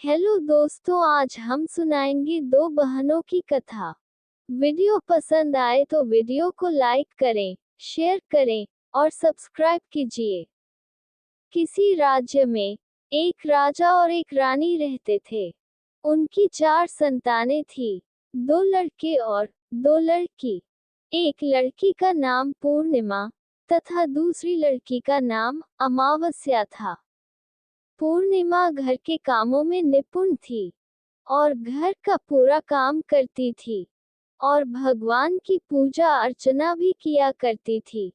Hello दोस्तों, आज हम सुनाएंगे दो बहनों की कथा। वीडियो पसंद आए तो वीडियो को लाइक करें, शेयर करें और सब्सक्राइब कीजिए। किसी राज्य में एक राजा और एक रानी रहते थे। उनकी 4 संतानें थी, 2 लड़के और 2 लड़की। एक लड़की का नाम पूर्णिमा तथा दूसरी लड़की का नाम अमावस्या था। पूर्णिमा घर के कामों में निपुण थी और घर का पूरा काम करती थी और भगवान की पूजा अर्चना भी किया करती थी।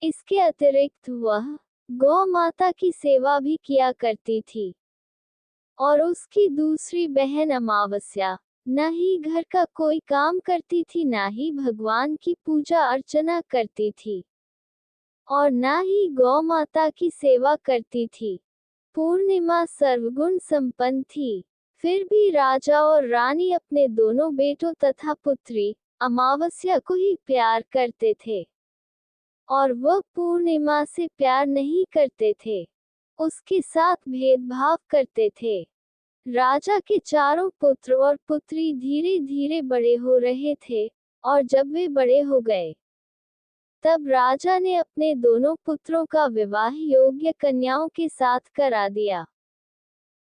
इसके अतिरिक्त वह गौ माता की सेवा भी किया करती थी। और उसकी दूसरी बहन अमावस्या न ही घर का कोई काम करती थी, न ही भगवान की पूजा अर्चना करती थी और न ही गौ माता की सेवा करती थी। पूर्णिमा सर्वगुण संपन्न थी। फिर भी राजा और रानी अपने दोनों बेटों तथा पुत्री अमावस्या को ही प्यार करते थे और वह पूर्णिमा से प्यार नहीं करते थे, उसके साथ भेदभाव करते थे। राजा के चारों पुत्र और पुत्री धीरे धीरे बड़े हो रहे थे और जब वे बड़े हो गए तब राजा ने अपने दोनों पुत्रों का विवाह योग्य कन्याओं के साथ करा दिया।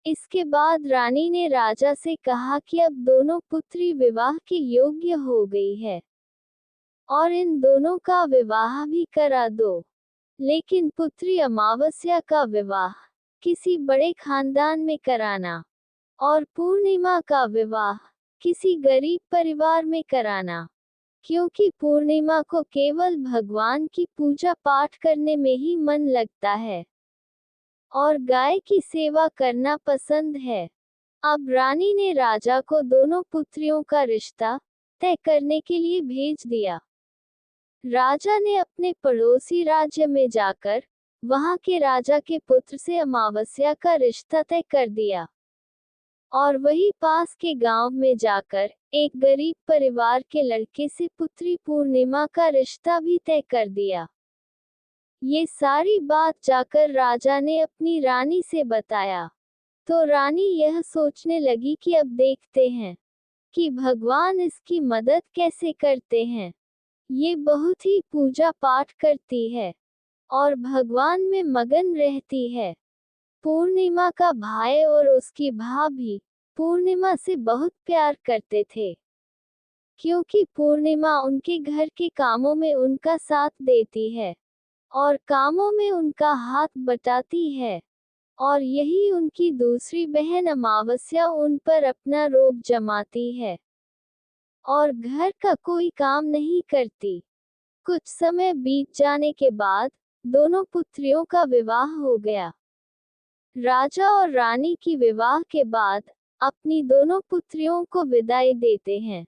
इसके बाद रानी ने राजा से कहा कि अब दोनों पुत्री विवाह के योग्य हो गई है और इन दोनों का विवाह भी करा दो। लेकिन पुत्री अमावस्या का विवाह किसी बड़े खानदान में कराना और पूर्णिमा का विवाह किसी गरीब परिवार में कराना, क्योंकि पूर्णिमा को केवल भगवान की पूजा पाठ करने में ही मन लगता है और गाय की सेवा करना पसंद है। अब रानी ने राजा को दोनों पुत्रियों का रिश्ता तय करने के लिए भेज दिया। राजा ने अपने पड़ोसी राज्य में जाकर वहां के राजा के पुत्र से अमावस्या का रिश्ता तय कर दिया और वही पास के गांव में जाकर एक गरीब परिवार के लड़के से पुत्री पूर्णिमा का रिश्ता भी तय कर दिया। ये सारी बात जाकर राजा ने अपनी रानी से बताया तो रानी यह सोचने लगी कि अब देखते हैं कि भगवान इसकी मदद कैसे करते हैं। ये बहुत ही पूजा पाठ करती है और भगवान में मगन रहती है। पूर्णिमा का भाई और उसकी भाभी पूर्णिमा से बहुत प्यार करते थे, क्योंकि पूर्णिमा उनके घर के कामों में उनका साथ देती है और कामों में उनका हाथ बटाती है और यही उनकी दूसरी बहन अमावस्या उन पर अपना रोब जमाती है और घर का कोई काम नहीं करती। कुछ समय बीत जाने के बाद दोनों पुत्रियों का विवाह हो गया। राजा और रानी की विवाह के बाद अपनी दोनों पुत्रियों को विदाई देते हैं।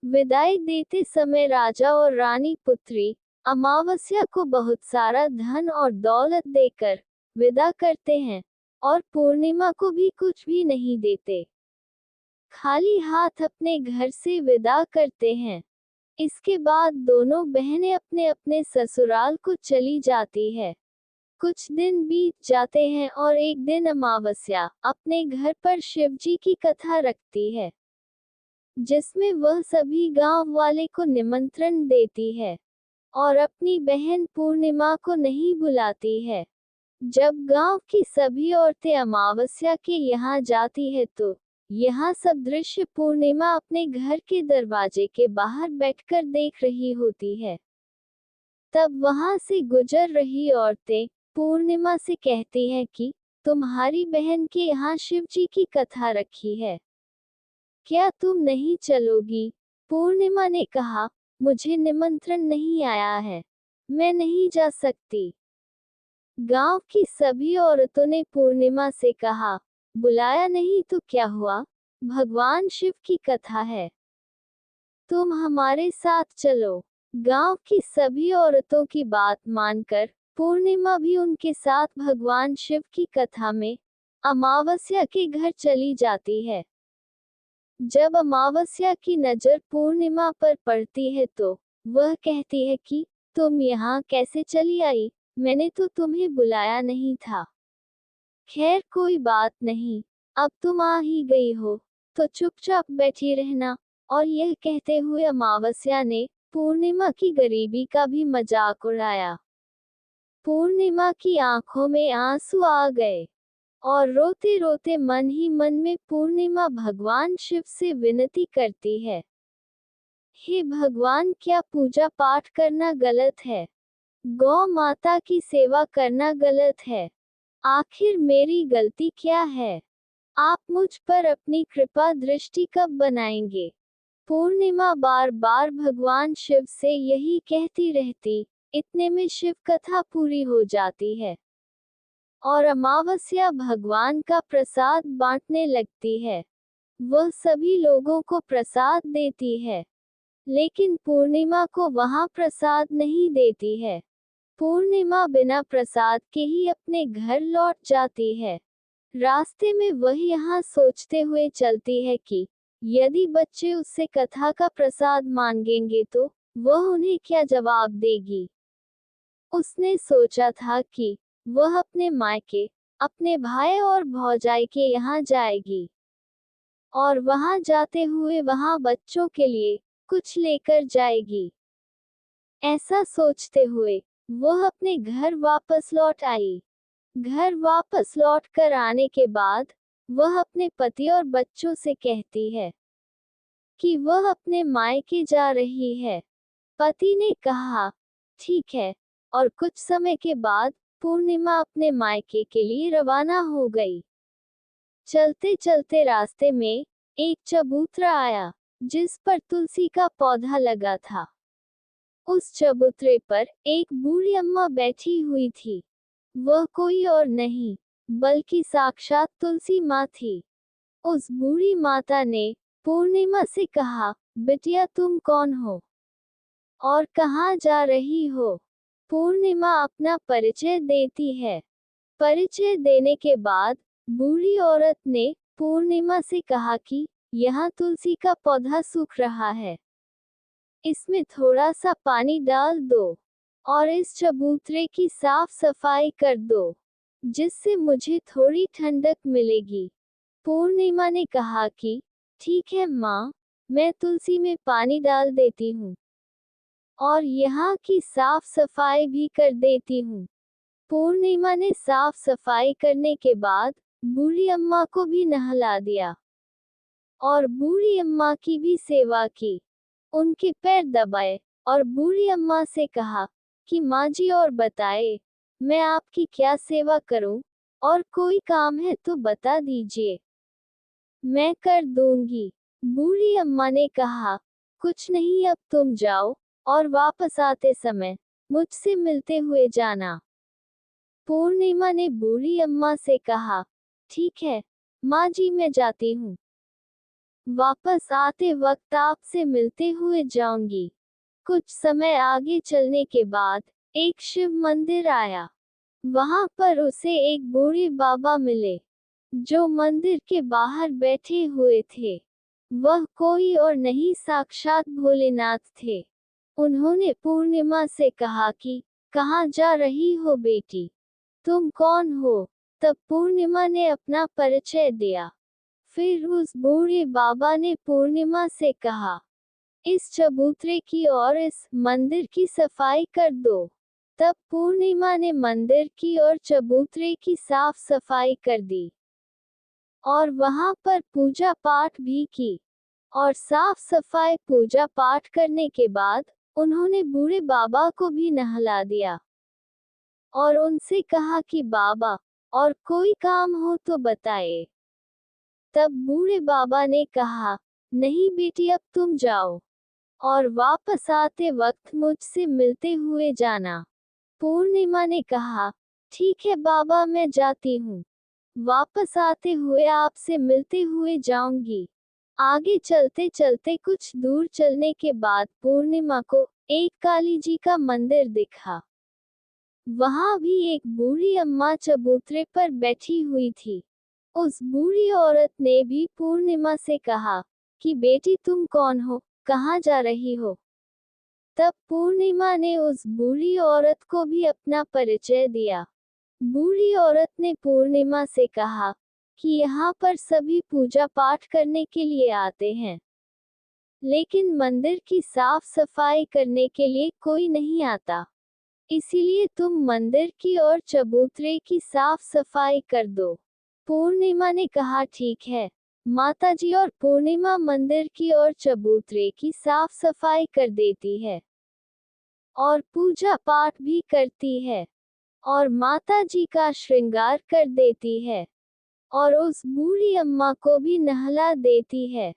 विदाई देते समय राजा और रानी पुत्री अमावस्या को बहुत सारा धन और दौलत देकर विदा करते हैं और पूर्णिमा को भी कुछ भी नहीं देते, खाली हाथ अपने घर से विदा करते हैं। इसके बाद दोनों बहनें अपने अपने ससुराल को चली जाती है। कुछ दिन बीत जाते हैं और एक दिन अमावस्या अपने घर पर शिवजी की कथा रखती है, जिसमें वह सभी गांव वाले को निमंत्रण देती है और अपनी बहन पूर्णिमा को नहीं बुलाती है। जब गांव की सभी औरतें अमावस्या के यहाँ जाती है तो यहाँ सब दृश्य पूर्णिमा अपने घर के दरवाजे के बाहर बैठकर देख रही होती है। तब वहां से गुजर रही औरतें पूर्णिमा से कहती हैं कि तुम्हारी बहन के यहाँ शिवजी की कथा रखी है, क्या तुम नहीं चलोगी? पूर्णिमा ने कहा, मुझे निमंत्रण नहीं आया है, मैं नहीं जा सकती। गांव की सभी औरतों ने पूर्णिमा से कहा, बुलाया नहीं तो क्या हुआ, भगवान शिव की कथा है, तुम हमारे साथ चलो। गांव की सभी औरतों की बात मानकर पूर्णिमा भी उनके साथ भगवान शिव की कथा में अमावस्या के घर चली जाती है। जब अमावस्या की नजर पूर्णिमा पर पड़ती है तो वह कहती है कि तुम यहाँ कैसे चली आई, मैंने तो तुम्हें बुलाया नहीं था। खैर कोई बात नहीं, अब तुम आ ही गई हो, तो चुपचाप बैठी रहना। और यह कहते हुए अमावस्या ने पूर्णिमा की गरीबी का भी मजाक उड़ाया। पूर्णिमा की आंखों में आंसू आ गए, और रोते रोते मन ही मन में पूर्णिमा भगवान शिव से विनती करती है, हे भगवान, क्या पूजा पाठ करना गलत है? गौ माता की सेवा करना गलत है? आखिर मेरी गलती क्या है? आप मुझ पर अपनी कृपा दृष्टि कब बनाएंगे? पूर्णिमा बार बार भगवान शिव से यही कहती रहती। इतने में शिव कथा पूरी हो जाती है, और अमावस्या भगवान का प्रसाद बांटने लगती है। वह सभी लोगों को प्रसाद देती है, लेकिन पूर्णिमा को वहां प्रसाद नहीं देती है। पूर्णिमा बिना प्रसाद के ही अपने घर लौट जाती है। रास्ते में वह यहाँ सोचते हुए चलती है कि यदि बच्चे उससे कथा का प्रसाद मांगेंगे तो वह उन्हें क्या जवाब देगी। उसने सोचा था कि वह अपने मायके, अपने भाई और भौजाई के यहाँ जाएगी, और वहां जाते हुए वहां बच्चों के लिए कुछ लेकर जाएगी। ऐसा सोचते हुए वह अपने घर वापस लौट आई। घर वापस लौट कर आने के बाद वह अपने पति और बच्चों से कहती है कि वह अपने मायके जा रही है। पति ने कहा, ठीक है, और कुछ समय के बाद पूर्णिमा अपने मायके के लिए रवाना हो गई। चलते चलते रास्ते में एक चबूतरा आया, जिस पर तुलसी का पौधा लगा था। उस चबूतरे पर एक बूढ़ी अम्मा बैठी हुई थी। वह कोई और नहीं, बल्कि साक्षात तुलसी माँ थी। उस बूढ़ी माता ने पूर्णिमा से कहा, बिटिया, तुम कौन हो और कहाँ जा रही हो? पूर्णिमा अपना परिचय देती है। परिचय देने के बाद बूढ़ी औरत ने पूर्णिमा से कहा कि यहाँ तुलसी का पौधा सूख रहा है, इसमें थोड़ा सा पानी डाल दो और इस चबूतरे की साफ सफाई कर दो, जिससे मुझे थोड़ी ठंडक मिलेगी। पूर्णिमा ने कहा कि ठीक है माँ, मैं तुलसी में पानी डाल देती हूँ और यहाँ की साफ सफाई भी कर देती हूँ। पूर्णिमा ने साफ सफाई करने के बाद बूढ़ी अम्मा को भी नहला दिया और बूढ़ी अम्मा की भी सेवा की। उनके पैर दबाए और बूढ़ी अम्मा से कहा कि माँ जी, और बताए, मैं आपकी क्या सेवा करूं, और कोई काम है तो बता दीजिए, मैं कर दूंगी। बूढ़ी अम्मा ने कहा, कुछ नहीं, अब तुम जाओ और वापस आते समय मुझसे मिलते हुए जाना। पूर्णिमा ने बूढ़ी अम्मा से कहा, ठीक है माँ जी, मैं जाती हूँ। वापस आते वक्त आपसे मिलते हुए जाऊंगी। कुछ समय आगे चलने के बाद एक शिव मंदिर आया। वहां पर उसे एक बूढ़े बाबा मिले, जो मंदिर के बाहर बैठे हुए थे। वह कोई और नहीं, साक्षात भोलेनाथ थे। उन्होंने पूर्णिमा से कहा कि कहाँ जा रही हो बेटी, तुम कौन हो? तब पूर्णिमा ने अपना परिचय दिया। फिर उस बूढ़े बाबा ने पूर्णिमा से कहा, इस चबूतरे की और इस मंदिर की सफाई कर दो। तब पूर्णिमा ने मंदिर की और चबूतरे की साफ सफाई कर दी और वहां पर पूजा पाठ भी की। और साफ सफाई पूजा पाठ करने के बाद उन्होंने बूढ़े बाबा को भी नहला दिया और उनसे कहा कि बाबा, और कोई काम हो तो बताए। तब बूढ़े बाबा ने कहा, नहीं बेटी, अब तुम जाओ और वापस आते वक्त मुझसे मिलते हुए जाना। पूर्णिमा ने कहा, ठीक है बाबा, मैं जाती हूँ। वापस आते हुए आपसे मिलते हुए जाऊंगी। आगे चलते चलते कुछ दूर चलने के बाद पूर्णिमा को एक काली जी का मंदिर दिखा। वहां भी एक बूढ़ी अम्मा चबूतरे पर बैठी हुई थी। उस बूढ़ी औरत ने भी पूर्णिमा से कहा कि बेटी, तुम कौन हो, कहाँ जा रही हो? तब पूर्णिमा ने उस बूढ़ी औरत को भी अपना परिचय दिया। बूढ़ी औरत ने पूर्णिमा से कहा कि यहाँ पर सभी पूजा पाठ करने के लिए आते हैं, लेकिन मंदिर की साफ सफाई करने के लिए कोई नहीं आता। इसीलिए तुम मंदिर की और चबूतरे की साफ सफाई कर दो। पूर्णिमा ने कहा ठीक है माताजी, और पूर्णिमा मंदिर की और चबूतरे की साफ सफाई कर देती है और पूजा पाठ भी करती है और माताजी का श्रृंगार कर देती है और उस बूढ़ी अम्मा को भी नहला देती है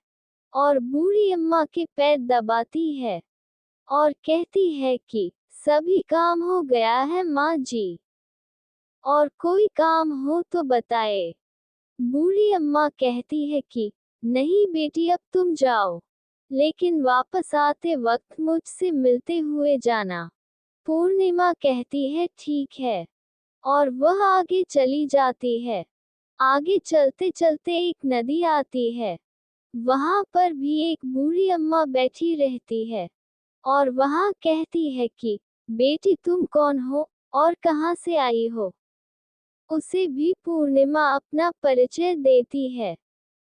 और बूढ़ी अम्मा के पैर दबाती है और कहती है कि सभी काम हो गया है माँ जी, और कोई काम हो तो बताए। बूढ़ी अम्मा कहती है कि नहीं बेटी, अब तुम जाओ, लेकिन वापस आते वक्त मुझसे मिलते हुए जाना। पूर्णिमा कहती है ठीक है, और वह आगे चली जाती है। आगे चलते चलते एक नदी आती है। वहां पर भी एक बूढ़ी अम्मा बैठी रहती है और वहां कहती है कि बेटी तुम कौन हो और कहां से आई हो। उसे भी पूर्णिमा अपना परिचय देती है।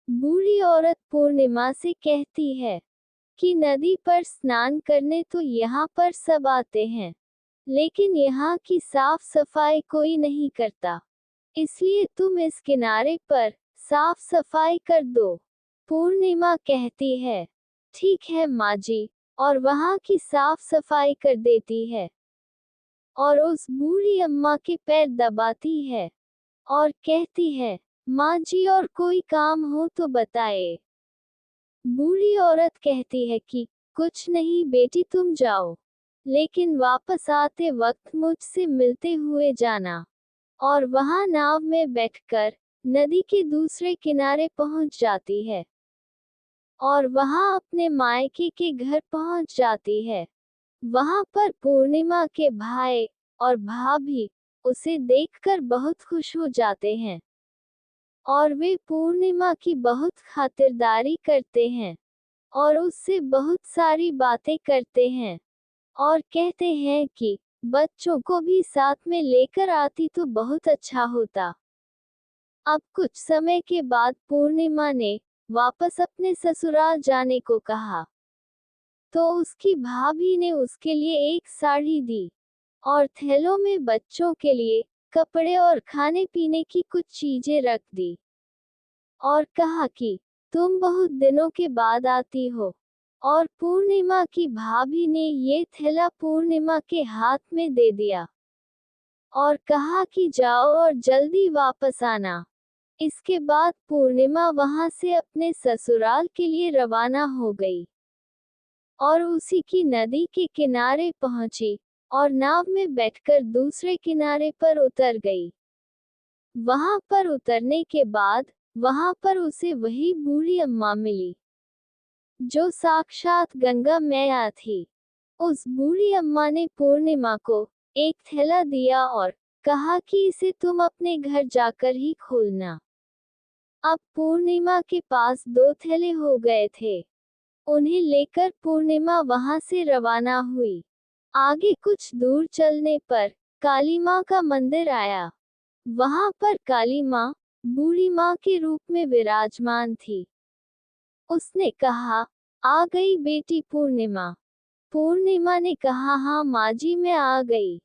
बूढ़ी औरत पूर्णिमा से कहती है कि नदी पर स्नान करने तो यहाँ पर सब आते हैं, लेकिन यहाँ की साफ सफाई कोई नहीं करता, इसलिए तुम इस किनारे पर साफ सफाई कर दो। पूर्णिमा कहती है ठीक है माँ जी, और वहाँ की साफ सफाई कर देती है और उस बूढ़ी अम्मा के पैर दबाती है और कहती है माँ जी, और कोई काम हो तो बताए। बूढ़ी औरत कहती है कि कुछ नहीं बेटी, तुम जाओ, लेकिन वापस आते वक्त मुझसे मिलते हुए जाना। और वहां नाव में बैठकर नदी के दूसरे किनारे पहुंच जाती है और वहां अपने मायके के घर पहुंच जाती है। वहां पर पूर्णिमा के भाई और भाभी उसे देखकर बहुत खुश हो जाते हैं और वे पूर्णिमा की बहुत खातिरदारी करते हैं और उससे बहुत सारी बातें करते हैं और कहते हैं कि बच्चों को भी साथ में लेकर आती तो बहुत अच्छा होता। अब कुछ समय के बाद पूर्णिमा ने वापस अपने ससुराल जाने को कहा, तो उसकी भाभी ने उसके लिए एक साड़ी दी और थैलों में बच्चों के लिए कपड़े और खाने पीने की कुछ चीजें रख दी और कहा कि तुम बहुत दिनों के बाद आती हो। और पूर्णिमा की भाभी ने ये थैला पूर्णिमा के हाथ में दे दिया और कहा कि जाओ और जल्दी वापस आना। इसके बाद पूर्णिमा वहां से अपने ससुराल के लिए रवाना हो गई और उसी की नदी के किनारे पहुंची और नाव में बैठकर दूसरे किनारे पर उतर गई। वहां पर उतरने के बाद वहां पर उसे वही बूढ़ी अम्मा मिली जो साक्षात गंगा मैया थी। उस बूढ़ी अम्मा ने पूर्णिमा को एक थैला दिया और कहा कि इसे तुम अपने घर जाकर ही खोलना। अब पूर्णिमा के पास 2 थैले हो गए थे। उन्हें लेकर पूर्णिमा वहां से रवाना हुई। आगे कुछ दूर चलने पर काली माँ का मंदिर आया। वहां पर काली माँ बूढ़ी माँ के रूप में विराजमान थी। उसने कहा आ गई बेटी पूर्णिमा। पूर्णिमा ने कहा हाँ माँ जी, मैं आ गई।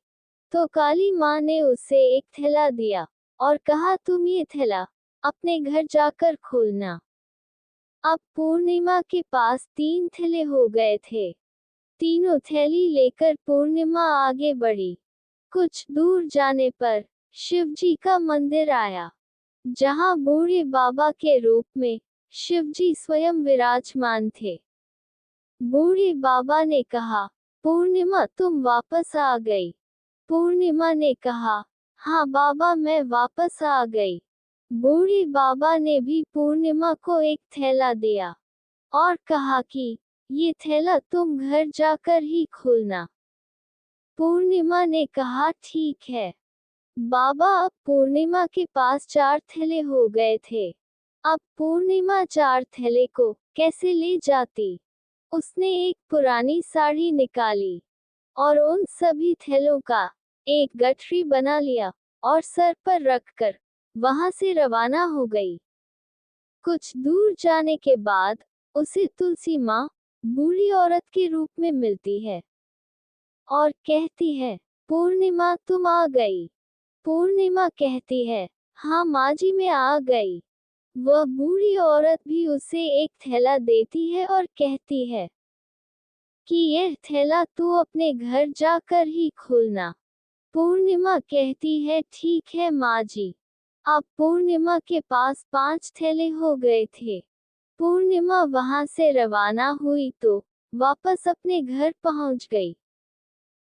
तो काली माँ ने उसे एक थैला दिया और कहा तुम ये थैला अपने घर जाकर खोलना। अब पूर्णिमा के पास 3 थैले हो गए थे। तीनों थैली लेकर पूर्णिमा आगे बढ़ी। कुछ दूर जाने पर शिवजी का मंदिर आया, जहां बूढ़े बाबा के रूप में शिवजी स्वयं विराजमान थे। बूढ़े बाबा ने कहा पूर्णिमा तुम वापस आ गई। पूर्णिमा ने कहा हाँ बाबा, मैं वापस आ गई। बूढ़े बाबा ने भी पूर्णिमा को एक थैला दिया और कहा कि ये थैला तुम घर जाकर ही खोलना। पूर्णिमा ने कहा ठीक है बाबा। अब पूर्णिमा के पास 4 थैले हो गए थे। अब पूर्णिमा 4 थैले को कैसे ले जाती? उसने एक पुरानी साड़ी निकाली और उन सभी थैलों का एक गठरी बना लिया और सर पर रखकर वहां से रवाना हो गई। कुछ दूर जाने के बाद उसे तुलसी माँ बूढ़ी औरत के रूप में मिलती है और कहती है, पूर्णिमा तुम आ गई। पूर्णिमा कहती है, हाँ माँ जी मैं आ गई। वह बूढ़ी औरत भी उसे एक थैला देती है और कहती है कि यह थैला तू अपने घर जाकर ही खोलना। पूर्णिमा कहती है, ठीक है माँ जी। अब पूर्णिमा के पास 5 थैले हो गए थे। पूर्णिमा वहां से रवाना हुई तो वापस अपने घर पहुंच गई।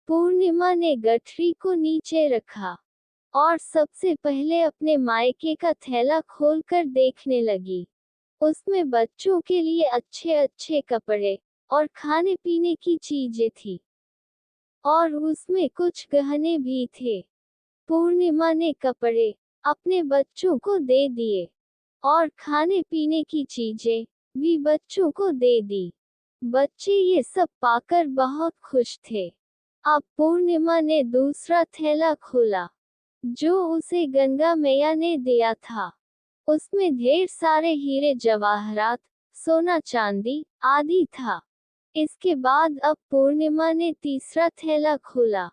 पूर्णिमा ने गठरी को नीचे रखा और सबसे पहले अपने मायके का थैला खोलकर देखने लगी। उसमें बच्चों के लिए अच्छे अच्छे कपड़े और खाने पीने की चीजें थी और उसमें कुछ गहने भी थे। पूर्णिमा ने कपड़े अपने बच्चों को दे दिए और खाने पीने की चीजें भी बच्चों को दे दी। बच्चे ये सब पाकर बहुत खुश थे। अब पूर्णिमा ने दूसरा थैला खोला जो उसे गंगा मैया ने दिया था। उसमें ढेर सारे हीरे जवाहरात, सोना चांदी आदि था। इसके बाद अब पूर्णिमा ने तीसरा थैला खोला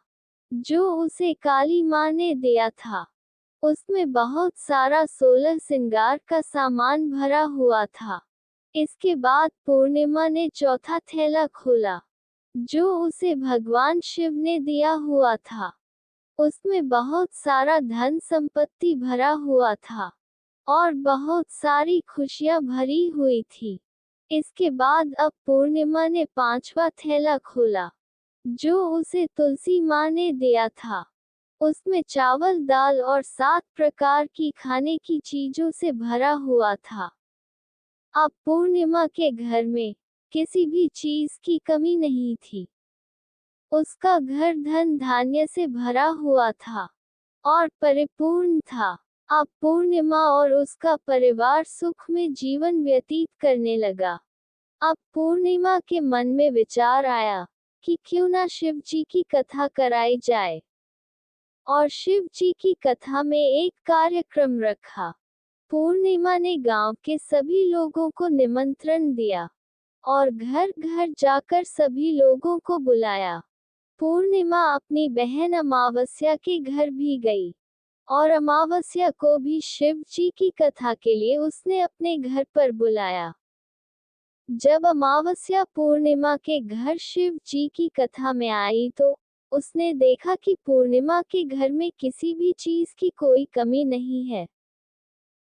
जो उसे काली माँ ने दिया था। उसमें बहुत सारा 16 श्रृंगार का सामान भरा हुआ था। इसके बाद पूर्णिमा ने चौथा थैला खोला जो उसे भगवान शिव ने दिया हुआ था। उसमें बहुत सारा धन संपत्ति भरा हुआ था और बहुत सारी खुशियां भरी हुई थी। इसके बाद अब पूर्णिमा ने पांचवा थैला खोला जो उसे तुलसी माँ ने दिया था। उसमें चावल दाल और 7 प्रकार की खाने की चीजों से भरा हुआ था। अब पूर्णिमा के घर में किसी भी चीज की कमी नहीं थी। उसका घर धन धान्य से भरा हुआ था और परिपूर्ण था। अब पूर्णिमा और उसका परिवार सुख में जीवन व्यतीत करने लगा। अब पूर्णिमा के मन में विचार आया कि क्यों ना शिव जी की कथा कराई जाए और शिव जी की कथा में एक कार्यक्रम रखा। पूर्णिमा ने गांव के सभी लोगों को निमंत्रण दिया और घर घर जाकर सभी लोगों को बुलाया। पूर्णिमा अपनी बहन अमावस्या के घर भी गई और अमावस्या को भी शिव जी की कथा के लिए उसने अपने घर पर बुलाया। जब अमावस्या पूर्णिमा के घर शिव जी की कथा में आई तो उसने देखा कि पूर्णिमा के घर में किसी भी चीज की कोई कमी नहीं है।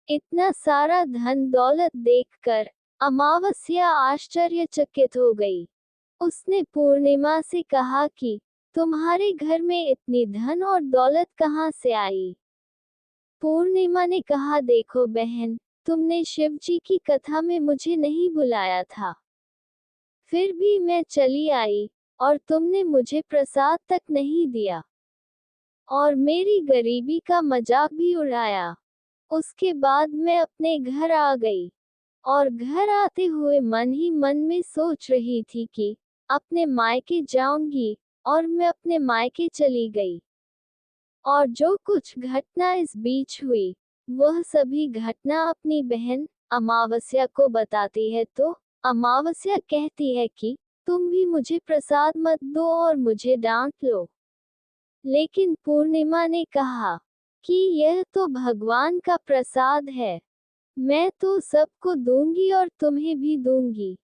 इतना सारा धन दौलत देखकर अमावस्या आश्चर्यचकित हो गई। उसने पूर्णिमा से कहा कि तुम्हारे घर में इतनी धन और दौलत कहाँ से आई? पूर्णिमा ने कहा, देखो बहन, तुमने शिव जी की कथा में मुझे नहीं बुलाया था, फिर भी मैं चली आई और तुमने मुझे प्रसाद तक नहीं दिया और मेरी गरीबी का मजाक भी उड़ाया। उसके बाद मैं अपने घर आ गई और घर आते हुए मन ही मन में सोच रही थी कि अपने मायके जाऊंगी और मैं अपने मायके चली गई। और जो कुछ घटना इस बीच हुई वह सभी घटना अपनी बहन अमावस्या को बताती है तो अमावस्या कहती है कि तुम भी मुझे प्रसाद मत दो और मुझे डांट लो। लेकिन पूर्णिमा ने कहा कि यह तो भगवान का प्रसाद है, मैं तो सबको दूंगी और तुम्हें भी दूंगी।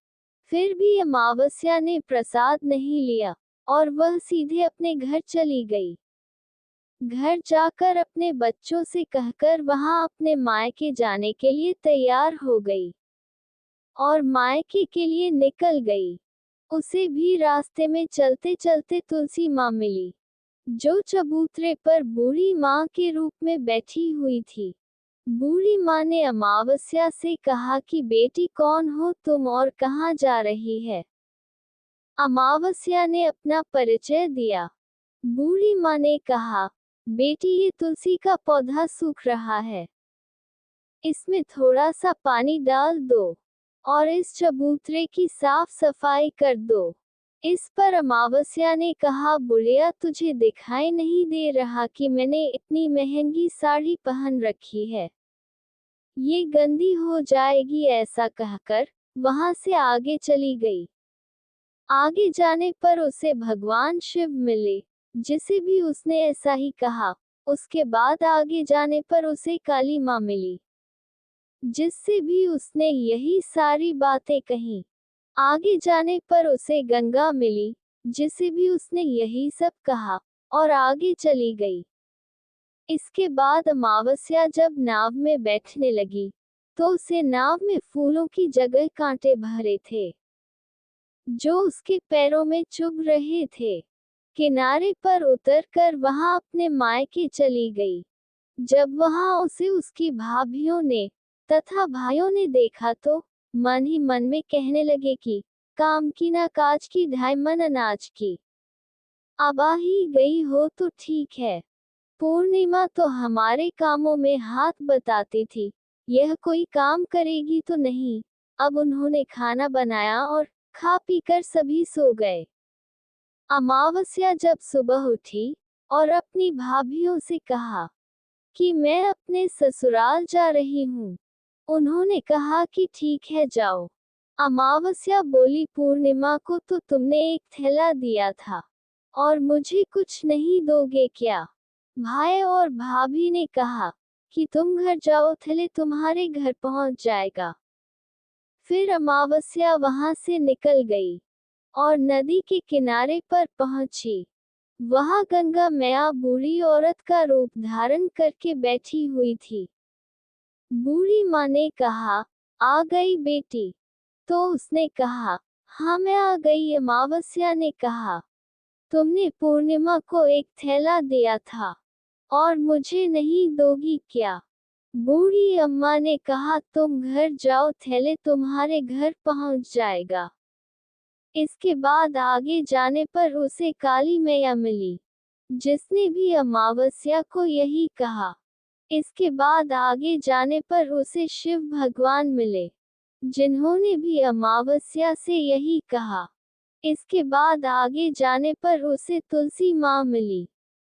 फिर भी अमावस्या ने प्रसाद नहीं लिया और वह सीधे अपने घर चली गई। घर जाकर अपने बच्चों से कहकर वहां अपने मायके जाने के लिए तैयार हो गई और मायके के लिए निकल गई। उसे भी रास्ते में चलते चलते तुलसी माँ मिली जो चबूतरे पर बूढ़ी माँ के रूप में बैठी हुई थी। बूढ़ी माँ ने अमावस्या से कहा कि बेटी कौन हो तुम और कहाँ जा रही है? अमावस्या ने अपना परिचय दिया। बूढ़ी माँ ने कहा, बेटी ये तुलसी का पौधा सूख रहा है, इसमें थोड़ा सा पानी डाल दो और इस चबूतरे की साफ सफाई कर दो। इस पर अमावस्या ने कहा, बुढ़िया तुझे दिखाई नहीं दे रहा कि मैंने इतनी महंगी साड़ी पहन रखी है, ये गंदी हो जाएगी। ऐसा कहकर वहां से आगे चली गई। आगे जाने पर उसे भगवान शिव मिले, जिसे भी उसने ऐसा ही कहा। उसके बाद आगे जाने पर उसे काली माँ मिली, जिससे भी उसने यही सारी बातें कही। आगे जाने पर उसे गंगा मिली, जिसे भी उसने यही सब कहा, और आगे चली गई। इसके बाद अमावस्या जब नाव में बैठने लगी, तो उसे नाव में फूलों की जगह कांटे भरे थे, जो उसके पैरों में चुभ रहे थे। किनारे पर उतरकर वहां अपने मायके चली गई। जब वहां उसे उसकी भाभियों ने तथा भाइयों ने देखा तो मन ही मन में कहने लगे कि काम की ना काज की, ढाई मन अनाज की। अब आ ही गई हो तो ठीक है। पूर्णिमा तो हमारे कामों में हाथ बटाती थी, यह कोई काम करेगी तो नहीं। अब उन्होंने खाना बनाया और खा पीकर सभी सो गए। अमावस्या जब सुबह उठी और अपनी भाभियों से कहा कि मैं अपने ससुराल जा रही हूँ। उन्होंने कहा कि ठीक है जाओ। अमावस्या बोली, पूर्णिमा को तो तुमने एक थैला दिया था, और मुझे कुछ नहीं दोगे क्या? भाई और भाभी ने कहा कि तुम घर जाओ, थैले तुम्हारे घर पहुंच जाएगा। फिर अमावस्या वहां से निकल गई और नदी के किनारे पर पहुंची। वहां गंगा मैया बूढ़ी औरत का रूप धारण करके बैठी हुई थी। बूढ़ी माँ ने कहा, आ गई बेटी? तो उसने कहा, हाँ मैं आ गई। अमावस्या ने कहा, तुमने पूर्णिमा को एक थैला दिया था, और मुझे नहीं दोगी क्या? बूढ़ी अम्मा ने कहा, तुम घर जाओ, थैले तुम्हारे घर पहुंच जाएगा। इसके बाद आगे जाने पर उसे काली मैया मिली, जिसने भी अमावस्या को यही कहा। इसके बाद आगे जाने पर उसे शिव भगवान मिले, जिन्होंने भी अमावस्या से यही कहा। इसके बाद आगे जाने पर उसे तुलसी माँ मिली,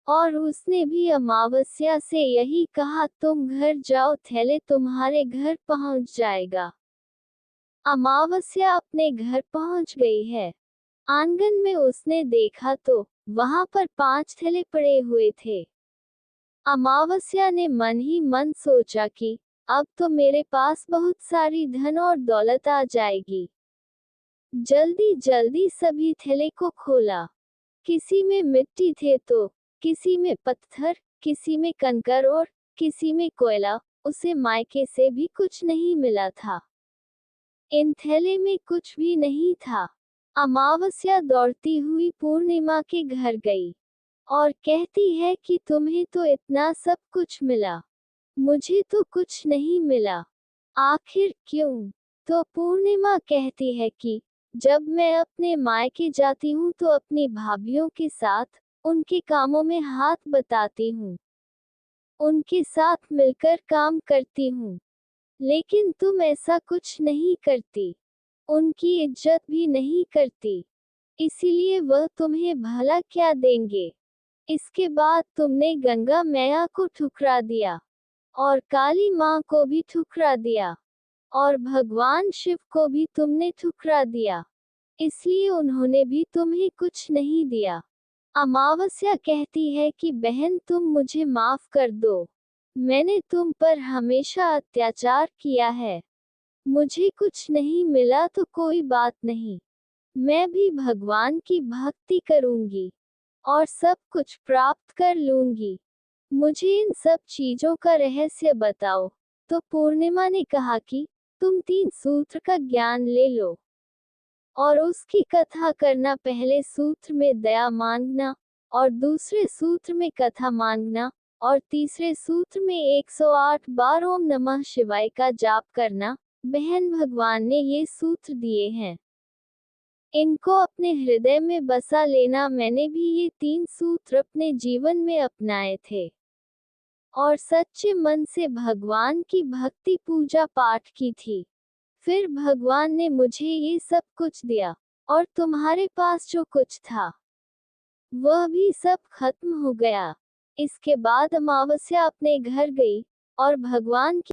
और उसने भी अमावस्या से यही कहा, तुम घर जाओ, थैले तुम्हारे घर पहुंच जाएगा। अमावस्या अपने घर पहुंच गई है। आंगन में उसने देखा तो वहां पर 5 थैले पड़े हुए थे। अमावस्या ने मन ही मन सोचा कि अब तो मेरे पास बहुत सारी धन और दौलत आ जाएगी। जल्दी जल्दी सभी थैले को खोला। किसी में मिट्टी थे तो किसी में पत्थर, किसी में कंकर और किसी में कोयला। उसे मायके से भी कुछ नहीं मिला था। इन थैले में कुछ भी नहीं था। अमावस्या दौड़ती हुई पूर्णिमा के घर गई और कहती है कि तुम्हें तो इतना सब कुछ मिला, मुझे तो कुछ नहीं मिला, आखिर क्यों? तो पूर्णिमा कहती है कि जब मैं अपने मायके जाती हूँ तो अपनी भाभियों के साथ उनके कामों में हाथ बटाती हूँ, उनके साथ मिलकर काम करती हूँ, लेकिन तुम ऐसा कुछ नहीं करती, उनकी इज्जत भी नहीं करती, इसीलिए वह तुम्हें भला क्या देंगे। इसके बाद तुमने गंगा मैया को ठुकरा दिया, और काली माँ को भी ठुकरा दिया, और भगवान शिव को भी तुमने ठुकरा दिया, इसलिए उन्होंने भी तुम्हें कुछ नहीं दिया। अमावस्या कहती है कि बहन तुम मुझे माफ कर दो, मैंने तुम पर हमेशा अत्याचार किया है, मुझे कुछ नहीं मिला तो कोई बात नहीं, मैं भी भगवान की भक्ति करूंगी और सब कुछ प्राप्त कर लूंगी, मुझे इन सब चीजों का रहस्य बताओ। तो पूर्णिमा ने कहा कि तुम 3 सूत्र का ज्ञान ले लो और उसकी कथा करना। पहले सूत्र में दया मांगना, और दूसरे सूत्र में कथा मांगना, और तीसरे सूत्र में 108 बार ओम नमः शिवाय का जाप करना। बहन भगवान ने ये सूत्र दिए हैं, इनको अपने हृदय में बसा लेना। मैंने भी ये 3 सूत्र अपने जीवन में अपनाए थे और सच्चे मन से भगवान की भक्ति पूजा पाठ की थी। फिर भगवान ने मुझे ये सब कुछ दिया। और तुम्हारे पास जो कुछ था वह भी सब खत्म हो गया। इसके बाद अमावस्या अपने घर गई और भगवान की